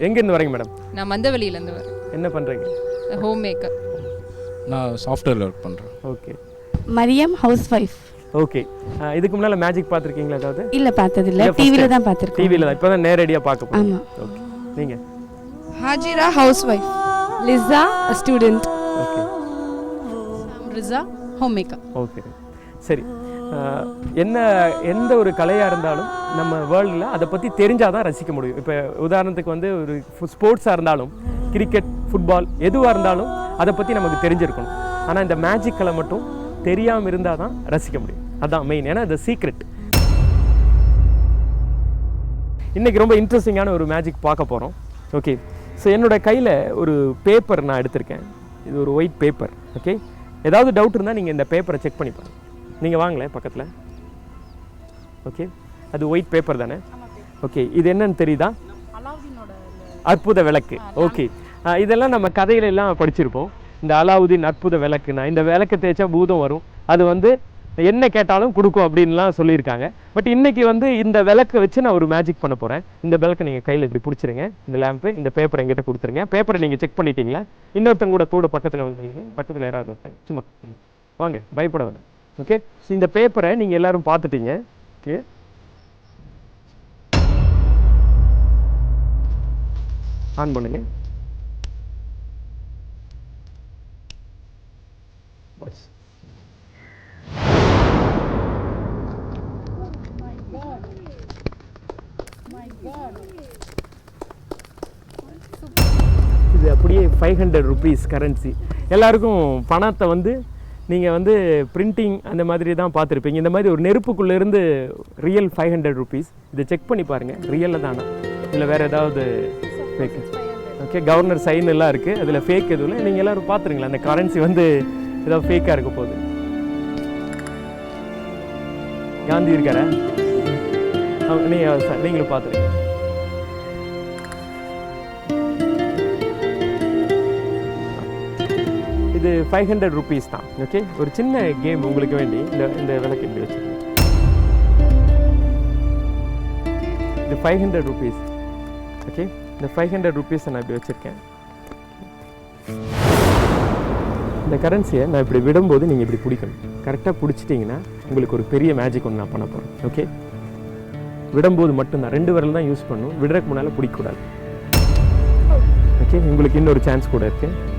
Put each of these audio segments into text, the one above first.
எங்கேருந்து வரீங்க மேடம்? நான் மந்தவெளியிலேருந்து வரேன். என்ன பண்ணுறீங்க? Homemaker. நான் சாஃப்ட்வேரில் ஒர்க் பண்ணுறேன். Okay. Mariam housewife. Okay. இதுக்கு முன்னால் மேஜிக் பார்த்துருக்கீங்களா ஏதாவது? இல்லை பார்த்ததில்ல, டிவியில் தான் பார்த்துருக்கேன். டிவியில் தான் இப்போ தான் நேரடியாக பார்க்க போகிறோம். ஆமாம். ஓகே. நீங்கள்? Hajira house wife. Lisa student. Okay. Risa home maker. Okay சரி. எந்த ஒரு கலையாக இருந்தாலும் நம்ம வேர்ல்டில் அதை பற்றி தெரிஞ்சால் தான் ரசிக்க முடியும். இப்போ உதாரணத்துக்கு வந்து ஒரு ஸ்போர்ட்ஸாக இருந்தாலும், கிரிக்கெட், ஃபுட்பால் எதுவாக இருந்தாலும் அதை பற்றி நமக்கு தெரிஞ்சிருக்கணும். ஆனால் இந்த மேஜிக் கலை மட்டும் தெரியாமல் இருந்தால் தான் ரசிக்க முடியும். அதுதான் மெயின். ஏன்னா அது சீக்ரெட். இன்றைக்கி ரொம்ப இன்ட்ரெஸ்டிங்கான ஒரு மேஜிக் பார்க்க போகிறோம். ஓகே. ஸோ என்னோடய கையில் ஒரு பேப்பர் நான் எடுத்திருக்கேன். இது ஒரு ஒயிட் பேப்பர். ஓகே. ஏதாவது டவுட் இருந்தால் நீங்கள் இந்த பேப்பரை செக் பண்ணி பாருங்கள். நீங்கள் வாங்களேன் பக்கத்தில். ஓகே. அது ஒயிட் பேப்பர் தானே? ஓகே. இது என்னன்னு தெரியுதா? அற்புத விளக்கு. ஓகே. இதெல்லாம் நம்ம கதையில எல்லாம் படிச்சிருப்போம். இந்த அலாவுதீன் அற்புத விளக்குனா, இந்த விளக்கு தேய்ச்சா பூதம் வரும், அது வந்து என்ன கேட்டாலும் கொடுக்கும் அப்படின்லாம் சொல்லியிருக்காங்க. பட் இன்னைக்கு வந்து இந்த விளக்கை வச்சு நான் ஒரு மேஜிக் பண்ண போகிறேன். இந்த விளக்கை நீங்கள் கையில் இப்படி பிடிச்சிருங்க. இந்த லேம்பு, இந்த பேப்பரை எங்கிட்ட கொடுத்துருங்க. பேப்பரை நீங்கள் செக் பண்ணிட்டீங்களா? இன்னொருத்தங்க கூட பக்கத்தில் வந்து பக்கத்தில் யாராவது வந்தாங்க சும்மா வாங்க, பயப்பட வேண்டாம். ஓகே. ஸோ இந்த பேப்பரை நீங்கள் எல்லாரும் பார்த்துட்டீங்க. ஓகே. ஆன் பண்ணுங்க. இது அப்படியே 500 rupees கரன்சி. எல்லாருக்கும் பணத்தை வந்து நீங்கள் வந்து பிரிண்டிங் அந்த மாதிரி தான் பார்த்துருப்பீங்க. இந்த மாதிரி ஒரு நெருப்புக்குள்ளேருந்து ரியல் 500 rupees. இதை செக் பண்ணி பாருங்கள், ரியலில் தானா இல்லை வேறு ஏதாவது ஃபேக்? ஓகே. கவர்னர் சைன் எல்லாம் இருக்குது, அதில் ஃபேக் எதுவும் இல்லை. நீங்கள் எல்லோரும் பார்த்துருங்களா அந்த கரன்சி வந்து ஏதாவது ஃபேக்காக இருக்க போகுது? காந்தி இருக்காரா? நீங்களும் பார்த்துருங்க. இது 500 rupees தான். ஓகே. ஒரு சின்ன கேம் உங்களுக்கு வேண்டி இந்த விளக்கு இப்படி வச்சுருக்கேன். இது 500 rupees. ஓகே. இந்த 500 rupees நான் இப்படி வச்சுருக்கேன். இந்த கரன்சியை நான் இப்படி விடும்போது நீங்கள் இப்படி பிடிக்கணும். கரெக்டாக பிடிச்சிட்டிங்கன்னா உங்களுக்கு ஒரு பெரிய மேஜிக் ஒன்று நான் பண்ண போகிறேன். ஓகே. விடும்போது மட்டும்தான் 2 விரல் தான் யூஸ் பண்ணணும். விடுறதுக்கு முன்னால் பிடிக்கக்கூடாது. ஓகே. உங்களுக்கு இன்னொரு சான்ஸ் கூட இருக்குது.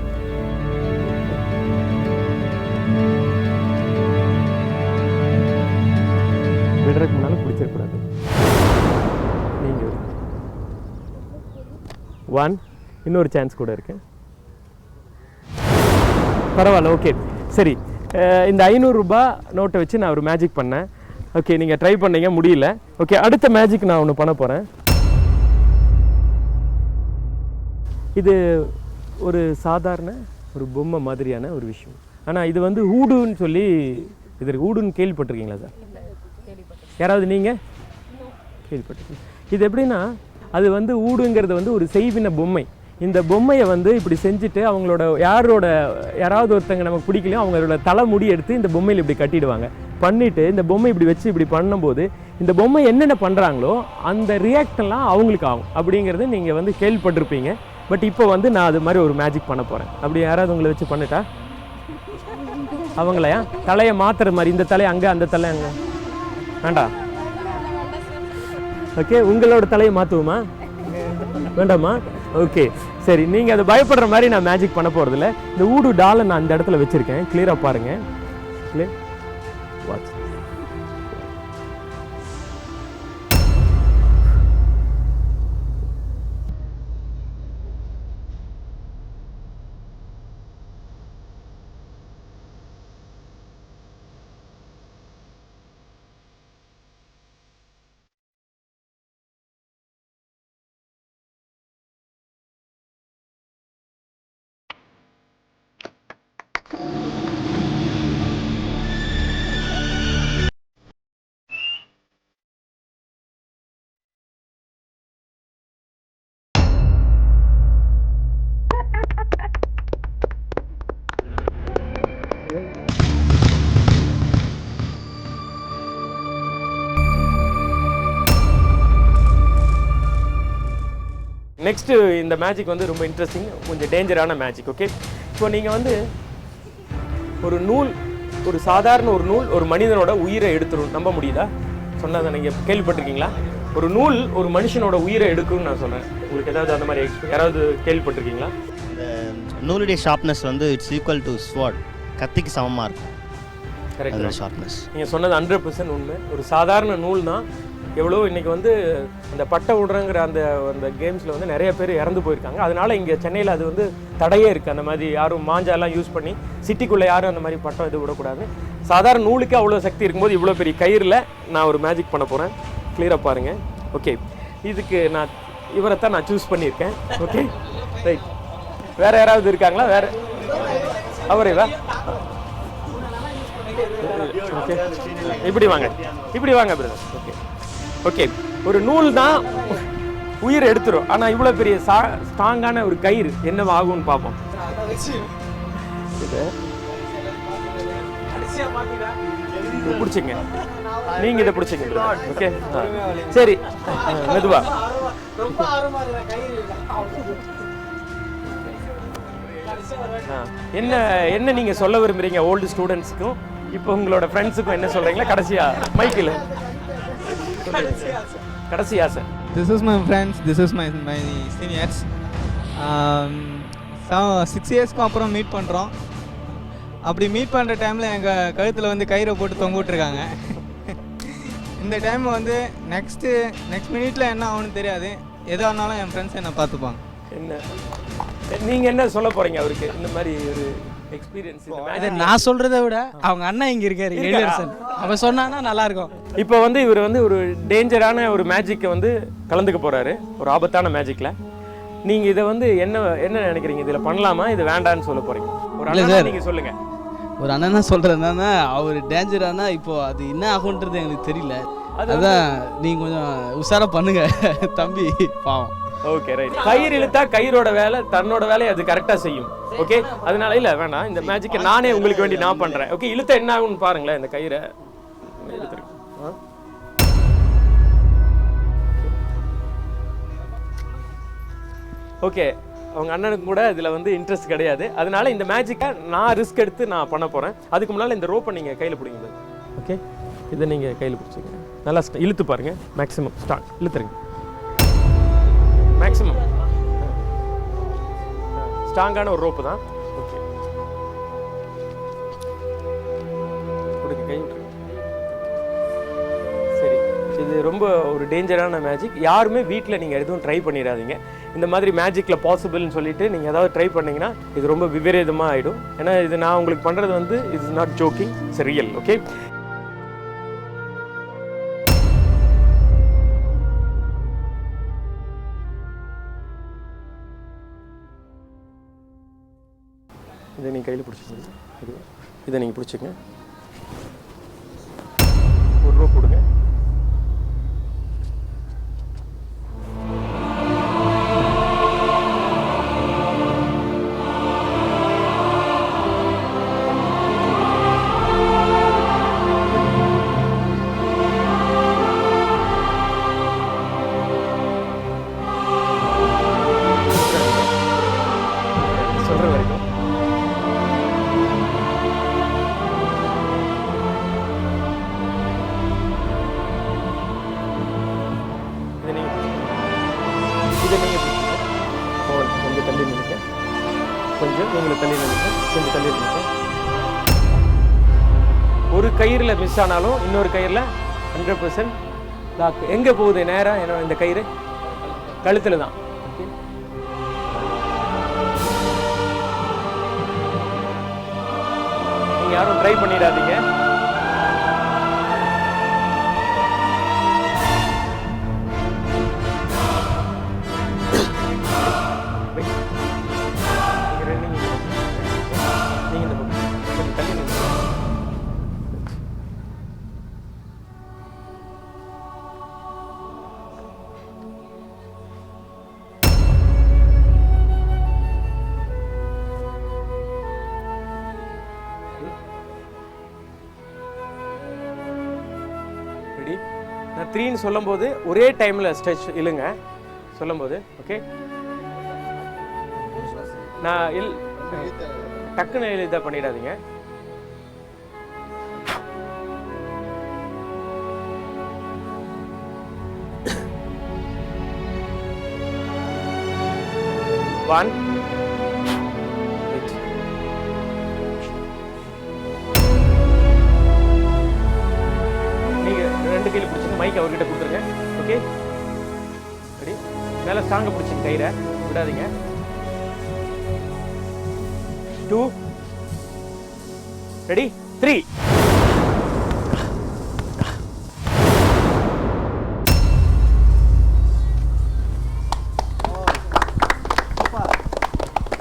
விடுறதுக்கு முன்னால் பிடிச்சிடக்கூடாது. நீங்கள் 1 இன்னொரு சான்ஸ் கூட இருக்கு. பரவாயில்ல. ஓகே சரி. இந்த 500 ரூபாய் நோட்டை வச்சு நான் ஒரு மேஜிக் பண்ணேன். ஓகே. நீங்கள் ட்ரை பண்ணீங்க, முடியல. ஓகே. அடுத்த மேஜிக் நான் ஒன்று பண்ண போகிறேன். இது ஒரு சாதாரண ஒரு பொம்மை மாதிரியான ஒரு விஷயம். ஆனால் இது வந்து ஊடுன்னு சொல்லி, இது ஊடுன்னு கேள்விப்பட்டிருக்கீங்களா சார்? யாராவது நீங்கள் கேள்விப்பட்டிருக்கீங்க? இது எப்படின்னா, அது வந்து ஊடுங்கிறது வந்து ஒரு செய்வின பொம்மை. இந்த பொம்மையை வந்து இப்படி செஞ்சுட்டு அவங்களோட யாராவது ஒருத்தங்க நமக்கு பிடிக்கலையோ அவங்களோட தலைமுடி எடுத்து இந்த பொம்மையில் இப்படி கட்டிடுவாங்க. பண்ணிவிட்டு இந்த பொம்மை இப்படி வச்சு இப்படி பண்ணும்போது இந்த பொம்மை என்னென்ன பண்ணுறாங்களோ அந்த ரியாக்டெல்லாம் அவங்களுக்கு ஆகும் அப்படிங்கிறது நீங்கள் வந்து கேள்விப்பட்டிருப்பீங்க. பட் இப்போ வந்து நான் அது மாதிரி ஒரு மேஜிக் பண்ண போகிறேன். அப்படி யாராவது உங்களை வச்சு பண்ணிட்டா அவங்களையா தலையை மாற்றுற மாதிரி, இந்த தலை அங்கே அந்த தலை அங்கே வேண்டாம். ஓகே. உங்களோட தலையை மாற்றுவோமா? வேண்டாமா? ஓகே சரி. நீங்கள் அதை பயப்படுற மாதிரி நான் மேஜிக் பண்ண போகிறதில்ல. இந்த ஊடு டாலை நான் இந்த இடத்துல வச்சுருக்கேன். கிளியராக பாருங்கள். Clear watch. நெக்ஸ்ட்டு இந்த மேஜிக் வந்து ரொம்ப இன்ட்ரெஸ்டிங், கொஞ்சம் டேஞ்சரான மேஜிக். ஓகே, இப்போ நீங்கள் வந்து ஒரு நூல், ஒரு சாதாரண ஒரு நூல் ஒரு மனிதனோட உயிரை எடுத்துரும், நம்ப முடியுதா? சொன்னதை நீங்கள் கேள்விப்பட்டிருக்கீங்களா? ஒரு நூல் ஒரு மனுஷனோட உயிரை எடுக்கும்னு நான் சொன்னேன். உங்களுக்கு ஏதாவது அந்த மாதிரி யாராவது கேள்விப்பட்டிருக்கீங்களா? இந்த நூலுடைய ஷார்ப்னஸ் வந்து இட்ஸ் ஈக்குவல் டு ஸ்வாட், கத்திக்கு சமமாக இருக்கும். Correct sharpness. நீங்கள் சொன்னது 100% உண்மை. ஒரு சாதாரண நூல் தான் எவ்வளோ இன்றைக்கி வந்து அந்த பட்டை விடுறங்கிற அந்த அந்த கேம்ஸில் வந்து நிறைய பேர் இறந்து போயிருக்காங்க. அதனால் இங்கே சென்னையில் அது வந்து தடையே இருக்குது. அந்த மாதிரி யாரும் மாஞ்சாலாம் யூஸ் பண்ணி சிட்டிக்குள்ளே யாரும் அந்த மாதிரி பட்டம் இது விடக்கூடாது. சாதாரண நூலுக்கு அவ்வளோ சக்தி இருக்கும்போது இவ்வளோ பெரிய கயிறில் நான் ஒரு மேஜிக் பண்ண போகிறேன். கிளியராக பாருங்கள். ஓகே, இதுக்கு நான் இவரைத்தான் நான் சூஸ் பண்ணியிருக்கேன். Okay, right. வேறு யாராவது இருக்காங்களா? வேறு அவரேவா? ஓகே, இப்படி வாங்க, இப்படி வாங்க பிரதர். ஓகே ஓகே, ஒரு நூல் தான் உயிரை எடுத்துரும். ஆனால் இவ்வளோ பெரிய ஸ்ட்ராங்கான ஒரு கயிறு என்ன ஆகும்னு பார்ப்போம். இது பிடிச்சிங்க, நீங்கள் இதை பிடிச்சிங்க. ஓகே சரி, மெதுவா. என்ன என்ன நீங்கள் சொல்ல விரும்புகிறீங்க ஓல்டு ஸ்டூடெண்ட்ஸுக்கும் இப்போ உங்களோட ஃப்ரெண்ட்ஸுக்கும் என்ன சொல்கிறீங்களா? கடைசியாக மைக்கில் கடைசி ஆசை. This is my friends, this is my seniors. 6 இயர்ஸ்க்கு அப்புறம் மீட் பண்ணுறோம். அப்படி மீட் பண்ணுற டைமில் எங்கள் கழுத்தில் வந்து கயிறை போட்டு தொங்க விட்டுருக்காங்க. இந்த டைம் வந்து நெக்ஸ்ட் மினிட்ல என்ன ஆகும்னு தெரியாது. எதாக இருந்தாலும் என் ஃப்ரெண்ட்ஸ் என்னை பார்த்துப்பாங்க. என்ன நீங்கள் என்ன சொல்ல போகிறீங்க அவருக்கு இந்த மாதிரி ஒரு எக்ஸ்பீரியன்ஸ்? இதை நான் சொல்கிறத விட அவங்க அண்ணன் இங்கே இருக்காரு, எழிலரசன், அவன் சொன்னான்னா நல்லாயிருக்கும். இப்போ வந்து இவர் வந்து ஒரு டேஞ்சரான ஒரு மேஜிக்கை வந்து கலந்துக்க போகிறாரு, ஒரு ஆபத்தான மேஜிக்கில். நீங்கள் இதை வந்து என்ன என்ன நினைக்கிறீங்க? இதில் பண்ணலாமா, இது வேண்டான்னு சொல்ல போகிறீங்க? ஒரு அண்ணா நீங்கள் சொல்லுங்கள். ஒரு அண்ணனா சொல்கிறது என்னன்னா, அவர் டேஞ்சரானா இப்போது அது என்ன ஆகுன்றது எங்களுக்கு தெரியல. அதான் நீங்கள் கொஞ்சம் உஷாராக பண்ணுங்க தம்பி, பாவம். Okay right. கயிறு இழுத்தா கயிறோட வேலை தன்னோட வேலையை அது கரெக்டாக செய்யும். ஓகே, அதனால இல்லை வேணாம், இந்த மேஜிக்கை நானே உங்களுக்கு வேண்டி நான் பண்ணுறேன். ஓகே, இழுத்தா என்ன ஆகும்னு பாருங்களேன். இந்த கயிறை இழுத்துருக்கு. ஓகே, அவங்க அண்ணனுக்கு கூட இதில் வந்து இன்ட்ரெஸ்ட் கிடையாது. அதனால இந்த மேஜிக்கை நான் ரிஸ்க் எடுத்து நான் பண்ண போகிறேன். அதுக்கு முன்னால் இந்த ரோப்பை நீங்கள் கையில் பிடிங்க. ஓகே, இதை நீங்கள் கையில் பிடிச்சிங்க. நல்லா இழுத்து பாருங்கள். Maximum start இழுத்துருங்க. மேக்ஸிமம் ஸ்ட்ராங்கான ஒரு ரோப்பு தான். ஓகே, கொடுங்க, கை விட்டுருங்க. சரி, இது ரொம்ப ஒரு டேஞ்சரான மேஜிக். யாருமே வீட்டில் நீங்கள் எதுவும் ட்ரை பண்ணிடாதீங்க. இந்த மாதிரி மேஜிக்கில் பாசிபிள்னு சொல்லிட்டு நீங்கள் ஏதாவது ட்ரை பண்ணிங்கன்னா இது ரொம்ப விபரீதமாக ஆகிடும். ஏன்னா இது நான் உங்களுக்கு பண்ணுறது வந்து it's not jogging, it's real. Okay, இதை நீங்கள் கையில் பிடிச்சிக்கோங்க. இதை நீங்கள் பிடிச்சிங்க. ஒரு ரூபா கொடுங்க. சொல்கிற வரைக்கும் கொஞ்சம் தள்ளி நிற்க, கொஞ்சம் நீங்களும் தள்ளி நிற்க, கொஞ்சம் தள்ளி நிற்க. ஒரு கயிறில் மிஸ் ஆனாலும் இன்னொரு கயிறில் 100% லாக். எங்கே போகுது நேராக? ஏன்னா இந்த கயிறு கழுத்தில் தான். நீங்கள் யாரும் ட்ரை பண்ணிடாதீங்க. நான் 3ன்னு சொல்லும்போது ஒரே டைமில் ஸ்ட்ரெச் இழுங்க சொல்லும்போது. ஓகே, நான் டக்குன்னு இதை பண்ணிடாதீங்க. One. நீங்க ரெண்டு கையில பிடிச்சிங்க, மைக் அவர்கிட்ட கொடுத்துருங்க. Okay, ready? மேல ஸ்ட்ராங்கா பிடிச்சிங்க, கயிறை விடாதீங்க. 2 ரெடி 3.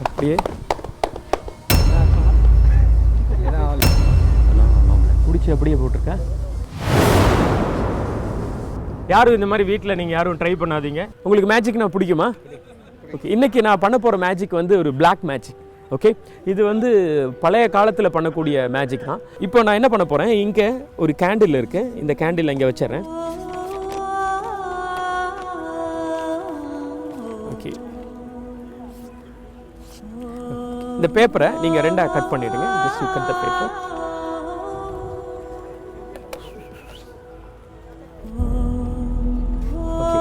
அப்படியே பிடிச்சி அப்படியே போட்டிருக்கேன். யாரும் இந்த மாதிரி வீட்டில் நீங்கள் யாரும் ட்ரை பண்ணாதீங்க. உங்களுக்கு மேஜிக் நான் பிடிக்குமா? ஓகே, இன்றைக்கி நான் பண்ண போகிற மேஜிக் வந்து ஒரு பிளாக் மேஜிக். ஓகே, இது வந்து பழைய காலத்தில் பண்ணக்கூடிய மேஜிக் தான். இப்போ நான் என்ன பண்ண போகிறேன், இங்கே ஒரு கேண்டில் இருக்குது, இந்த கேண்டில் இங்கே வச்சிடறேன். ஓகே, இந்த பேப்பரை நீங்கள் ரெண்டாக கட் பண்ணிவிடுங்க. Just you cut the paper. Okay,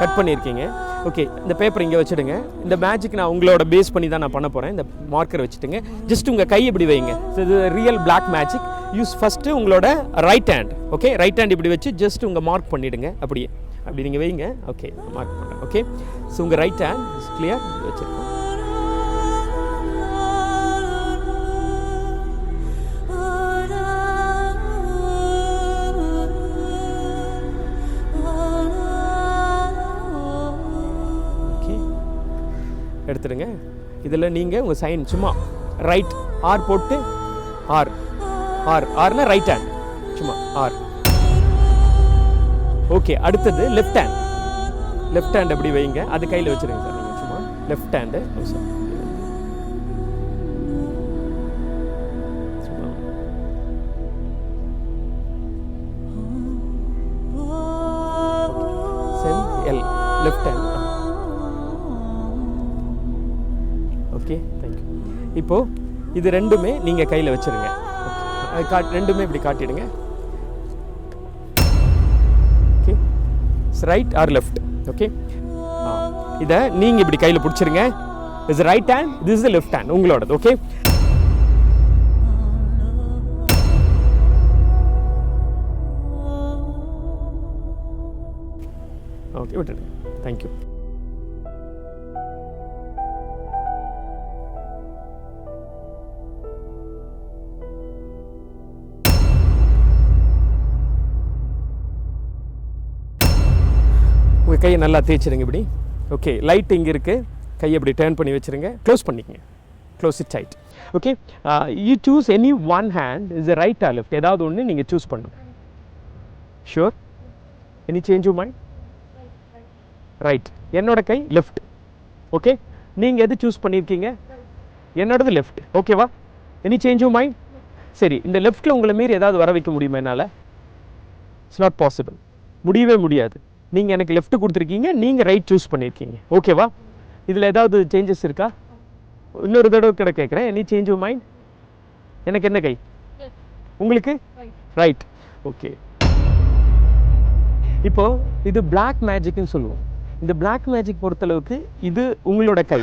cut பண்ணியிருக்கீங்க. ஓகே, இந்த பேப்பர் இங்கே வச்சுடுங்க. இந்த மேஜிக் நான் உங்களோட பேஸ் பண்ணி தான் நான் பண்ண போகிறேன். இந்த மார்க்கர் வச்சுட்டுங்க. ஜஸ்ட் உங்கள் கை இப்படி வைங்க. ஸோ இது real black magic. Use first உங்களோட right hand. Okay, right hand இப்படி வச்சு ஜஸ்ட் உங்கள் மார்க் பண்ணிவிடுங்க. அப்படியே அப்படி நீங்கள் வைங்க. ஓகே, மார்க் பண்ணுறேன். ஓகே, ஸோ உங்கள் ரைட் ஹேண்ட் கிளியர் வச்சுருக்கோம். எடுத்துடுங்க. இதில் நீங்கள் உங்கள் சைன் சும்மா ரைட் ஆர் போட்டு ஆர்னா ரைட் ஹேண்ட் சும்மா ஆர். ஓகே, அடுத்தது லெஃப்ட் ஹேண்ட் எப்படி வைங்க, அது கையில் வச்சுருங்க சார். நீங்கள் சும்மா left hand L left hand. Okay, thank you. இப்போது இது ரெண்டுமே நீங்கள் கையில் வச்சுருங்க. ரெண்டுமே இப்படி காட்டிடுங்க. Okay, right R left. Okay, இதை நீங்கள் இப்படி கையில் பிடிச்சிருங்க. Is right hand, this is left hand உங்களோடது. ஓகே, ஓகே, விட்டுடுங்க. தேங்க்யூ. உங்கள் கையை நல்லா தேய்ச்சிடுங்க இப்படி. ஓகே, லைட் இங்கே இருக்குது. கையை இப்படி டேர்ன் பண்ணி வச்சுருங்க. க்ளோஸ் பண்ணிக்கங்க. Close it tight. Okay, you choose any one hand. Is right R left, ஏதாவது ஒன்று நீங்கள் சூஸ் பண்ணணும். Sure? Any change you mind? Right. என்னோட கை லெஃப்ட். ஓகே, நீங்கள் எது சூஸ் பண்ணியிருக்கீங்க? என்னோடது லெஃப்ட். ஓகேவா? Any change you mind? சரி, இந்த லெஃப்ட்டில் உங்களை மீறி ஏதாவது வர வைக்க முடியுமா என்னால்? It's not possible. முடியவே முடியாது. நீங்கள் எனக்கு லெஃப்ட் கொடுத்துருக்கீங்க, நீங்கள் ரைட் சூஸ் பண்ணியிருக்கீங்க. ஓகேவா? இதில் ஏதாவது சேஞ்சஸ் இருக்கா? இன்னொரு தடவை கூட கேட்குறேன். Any change you mind? எனக்கு என்ன கை? உங்களுக்கு ரைட். ஓகே, இப்போது இது பிளாக் மேஜிக்னு சொல்லுவோம். இந்த பிளாக் மேஜிக் பொறுத்தளவுக்கு இது உங்களோட கை.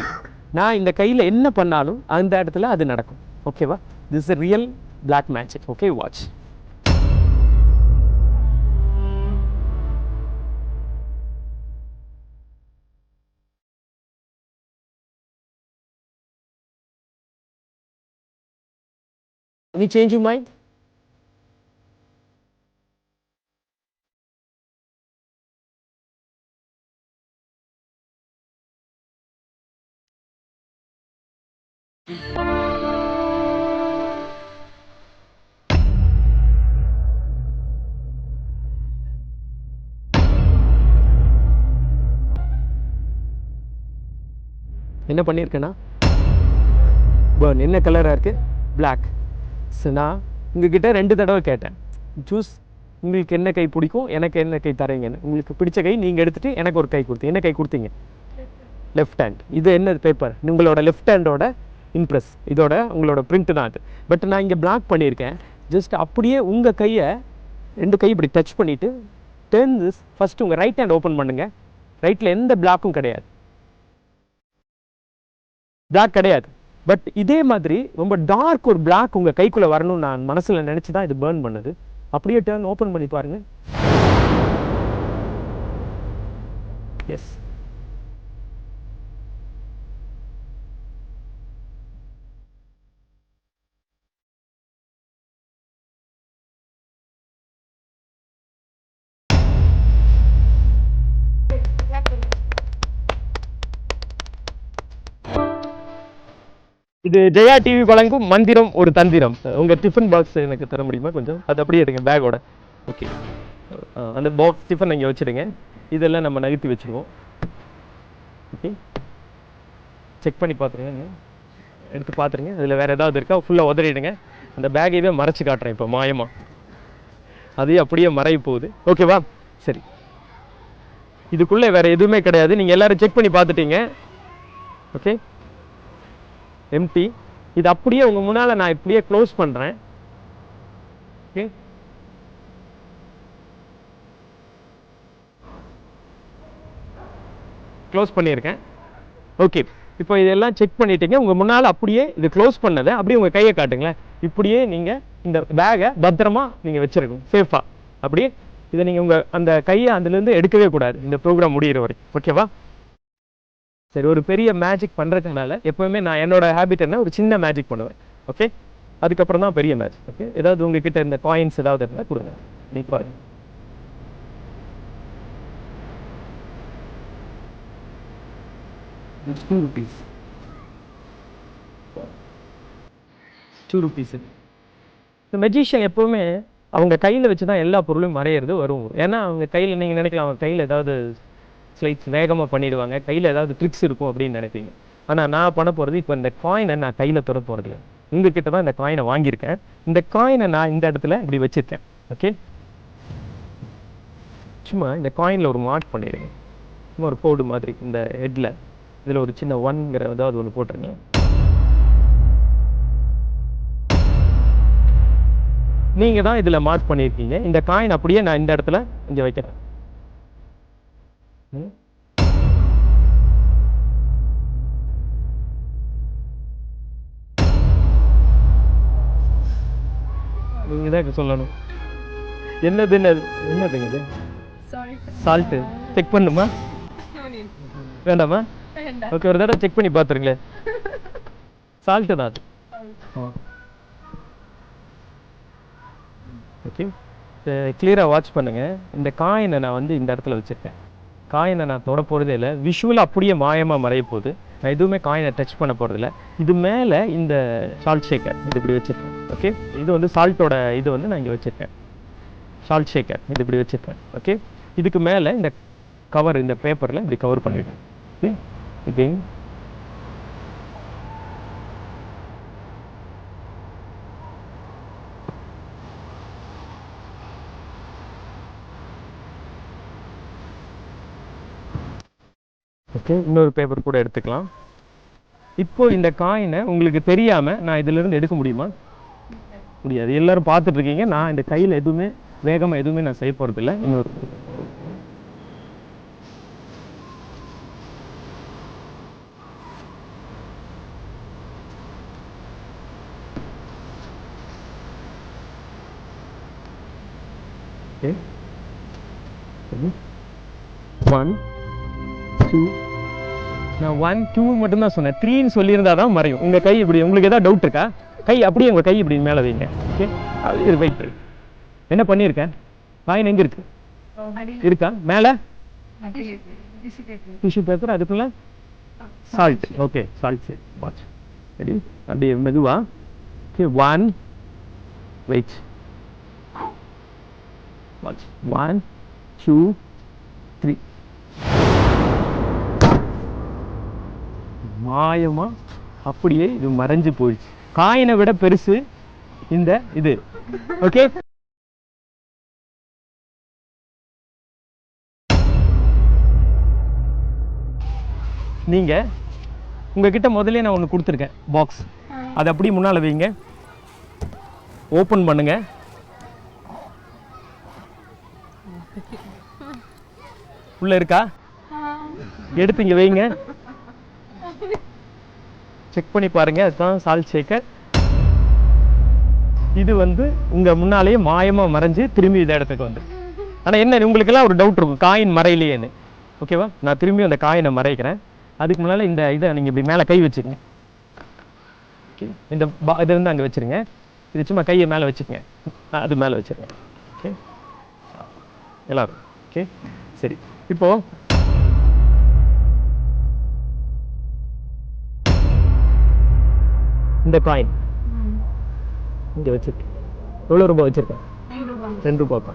நான் இந்த கையில் என்ன பண்ணாலும் அந்த இடத்துல அது நடக்கும். ஓகேவா? This is real black magic. Okay, watch. Any change your mind? என்ன பண்ணியிருக்கேன்னா பர்ன் என்ன கலராக இருக்குது? பிளாக். ஸோ நான் உங்ககிட்ட 2 தடவை கேட்டேன், சூஸ் உங்களுக்கு என்ன கை பிடிக்கும், எனக்கு என்ன கை தரீங்கன்னு. உங்களுக்கு பிடிச்ச கை நீங்கள் எடுத்துகிட்டு எனக்கு ஒரு கை கொடுத்தீங்க. என்ன கை கொடுத்தீங்க? Left hand. இது என்ன பேப்பர்? உங்களோட லெஃப்ட் ஹேண்டோட இம்ப்ரெஸ், இதோட உங்களோட பிரிண்ட் தான் அது. பட் நான் இங்கே பிளாக் பண்ணியிருக்கேன். ஜஸ்ட் அப்படியே உங்கள் கையை 2 கை இப்படி டச் பண்ணிவிட்டு டர்ன் திஸ். ஃபஸ்ட்டு உங்கள் ரைட் ஹேண்ட் ஓப்பன் பண்ணுங்கள். ரைட்டில் எந்த பிளாக்கும் கிடையாது, பிளாக் கிடையாது. பட் இதே மாதிரி ரொம்ப டார்க் ஒரு பிளாக் உங்கள் கைக்குள்ளே வரணும்னு நான் மனசில் நினச்சி தான் இது பேர்ன் பண்ணுது. அப்படியே டர்ன் ஓப்பன் பண்ணி பாருங்கள். எஸ், இது ஜெயா டிவி வழங்கும் மந்திரம் ஒரு தந்திரம். உங்கள் டிஃபன் பாக்ஸ் எனக்கு தர முடியுமா கொஞ்சம்? அது அப்படியே எடுங்க பேக்கோட. ஓகே, அந்த பாக்ஸ் டிஃபன் இங்கே வச்சுடுங்க. இதெல்லாம் நம்ம நகர்த்தி வச்சுருவோம். ஓகே, செக் பண்ணி பார்த்துருங்க, எடுத்து பார்த்துருங்க. அதில் வேறு ஏதாவது இருக்கா ஃபுல்லாக உதறிடுங்க. அந்த பேக்கையே மறைச்சி காட்டுறேன் இப்போ மாயமாக, அதையும் அப்படியே மறைய போகுது. ஓகேவா? சரி, இதுக்குள்ளே வேறு எதுவுமே கிடையாது. நீங்கள் எல்லோரும் செக் பண்ணி பார்த்துட்டீங்க. Okay, empty. இது அப்படியே உங்கள் முன்னால் நான் இப்படியே க்ளோஸ் பண்ணுறேன். ஓகே, க்ளோஸ் பண்ணியிருக்கேன். ஓகே, இப்போ இதெல்லாம் செக் பண்ணிட்டீங்க. உங்கள் முன்னால் அப்படியே இது க்ளோஸ் பண்ணதை அப்படியே உங்கள் கையை காட்டுங்களேன். இப்படியே நீங்கள் இந்த பேகை பத்திரமா நீங்கள் வச்சுருக்கணும் சேஃபாக. அப்படியே இதை நீங்கள் உங்கள் அந்த கையை அதுலேருந்து எடுக்கவே கூடாது இந்த ப்ரோக்ராம் முடிகிற வரைக்கும். ஓகேவா? சரி, ஒரு பெரிய மேஜிக் பண்ணுறதுனால எப்போவுமே நான் என்னோட ஹேபிட் என்ன, ஒரு சின்ன மேஜிக் பண்ணுவேன். ஓகே, அதுக்கப்புறம் தான் பெரிய மேஜிக். ஓகே, ஏதாவது உங்ககிட்ட இந்த காயின்ஸ் ஏதாவது இருந்தால் கொடுங்க. நீ பாருங்க. ₹2. ₹2. இந்த மெஜிஷியன் எப்போவுமே அவங்க கையில் வச்சு தான் எல்லா பொருளும் மறையிறது வரும். ஏன்னா அவங்க கையில், நீங்கள் நினைக்கலாம் அவங்க கையில் ஏதாவது ஸ்லைட்ஸ் வேகமாக பண்ணிடுவாங்க, கையில் ஏதாவது ட்ரிக்ஸ் இருக்கும் அப்படின்னு நினைப்பீங்க. ஆனால் நான் பண்ண போகிறது, இப்போ இந்த காயினை நான் கையில் தொட போகிறது இல்லை. உங்ககிட்ட தான் இந்த காயினை வாங்கியிருக்கேன். இந்த காயினை நான் இந்த இடத்துல இப்படி வச்சுருக்கேன். ஓகே, சும்மா இந்த காயினில் ஒரு மார்க் பண்ணிடுங்க. சும்மா ஒரு கோடு மாதிரி இந்த ஹெட்டில். இதில் ஒரு சின்ன 1ங்கிற ஏதாவது ஒன்று போட்டுருங்க. நீங்கள் தான் இதில் மார்க் பண்ணியிருக்கீங்க. இந்த காயின் அப்படியே நான் இந்த இடத்துல இங்கே வைக்கிறேன். நீங்கள் தான் சொல்லணும். என்னதுங்க இது? சால்ட்டு செக் பண்ணுமா? வேண்டாமா? ஓகே, ஒரு தடவை செக் பண்ணி பார்த்துருங்களேன். சால்ட்டு தான் அது. ஓகே, கிளியராக வாட்ச் பண்ணுங்கள். இந்த காயினை நான் வந்து இந்த இடத்துல வச்சுருக்கேன். காயினை நான் தொட போகிறதே இல்லை. விஷுவலாக அப்படியே மாயமாக மறைய போகுது. நான் எதுவுமே காயினை டச் பண்ண போகிறதில்ல. இது மேலே இந்த சால்ட் ஷேக்கர் இது இப்படி வச்சுருக்கேன். ஓகே, இது வந்து சால்ட்டோட இது வந்து நான் இங்கே வச்சுருக்கேன். சால்ட் ஷேக்கர் இது இப்படி வச்சுருக்கேன். ஓகே, இதுக்கு மேலே இந்த கவர், இந்த பேப்பரில் இப்படி கவர் பண்ணிவிட்டேன். ஓகே, ஓகே, ஓகே, இன்னொரு பேப்பர் கூட எடுத்துக்கலாம். இப்போ இந்த காயினை உங்களுக்கு தெரியாமல் நான் இதிலிருந்து எடுக்க முடியுமா? முடியாது. எல்லாரும் பார்த்துட்டு இருக்கீங்க. நான் இந்த கையில் எதுவுமே வேகமாக எதுவுமே நான் செய்ய போகிறதில்ல. இன்னொரு ஓகே, 1 2. நான் 1 2 மட்டும்தான் சொன்னேன். 3ன்னு சொல்லியிருந்தா தான் மறையும். உங்கள் கை இப்படி. உங்களுக்கு ஏதாவது டவுட் இருக்கா? கை அப்படியே உங்கள் கை இப்படி மேலே வைங்க. ஓகே, இது வெயிட். என்ன பண்ணியிருக்கேன்? காயின் எங்கே இருக்கு? இருக்கா மேலே? டிஷ்யூ பேப்பர், அதுக்குள்ள salt. Okay, salt watch. Ready? அப்படியே மெதுவா. Okay, 1 wait. வாட்ச். 1 2 3. மாயமா அப்படியே இது மறைஞ்சு போயிடுச்சு. காயினை விட பெருசு இந்த இது. ஓகே, நீங்கள் உங்ககிட்ட முதல்ல நான் ஒன்று கொடுத்துருக்கேன் பாக்ஸ், அதை அப்படியே முன்னால் வைங்க, ஓப்பன் பண்ணுங்க. உள்ள இருக்கா? எடுத்து இங்கே வைங்க, செக் பண்ணி பாருங்க. அதுதான் சால்ட் ஷேக்கர். இது வந்து உங்கள் முன்னாலேயே மாயமாக மறைஞ்சு திரும்பி இந்த இடத்துக்கு வந்து. ஆனால் என்ன உங்களுக்கெல்லாம் ஒரு டவுட் இருக்கும், காயின் மறையிலேன்னு. ஓகேவா? நான் திரும்பி அந்த காயினை மறைக்கிறேன். அதுக்கு முன்னால் இந்த இதை நீங்கள் இப்படி மேலே கை வச்சுக்கங்க. ஓகே, இந்த இதை வந்து அங்கே வச்சுருங்க. இது சும்மா கையை மேலே வச்சுக்கங்க, அது மேலே வச்சுருங்க. ஓகே எல்லாரும். ஓகே சரி, இப்போ இந்த காயின் இங்கே வச்சுருக்கேன். எவ்வளோ ரூபாய் வச்சுருக்கேன்? 2 ரூபாய்க்கா?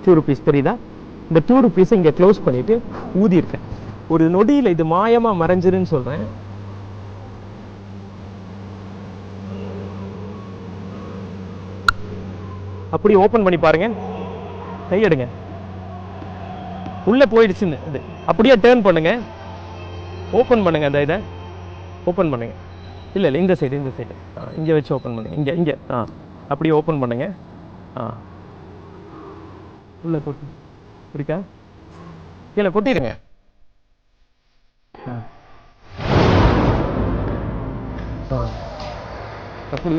2 rupees தெரியுதா? இந்த 2 rupees இங்கே க்ளோஸ் பண்ணிவிட்டு ஊதியிருக்கேன். ஒரு நொடியில் இது மாயமாக மறைஞ்சிருன்னு சொல்கிறேன். அப்படி ஓப்பன் பண்ணி பாருங்க, கையெடுங்க, உள்ளே போயிடுச்சுன்னு. இது அப்படியே டேர்ன் பண்ணுங்க, ஓப்பன் பண்ணுங்க, அந்த இதை ஓப்பன் பண்ணுங்க. இல்லை இல்லை, இந்த சைடு இங்கே வச்சு ஓப்பன் பண்ணுங்க. இங்கே அப்படியே ஓப்பன் பண்ணுங்க. உள்ளே கொட்டு இருக்கா? கீழே கொட்டிடுங்க. அப்படி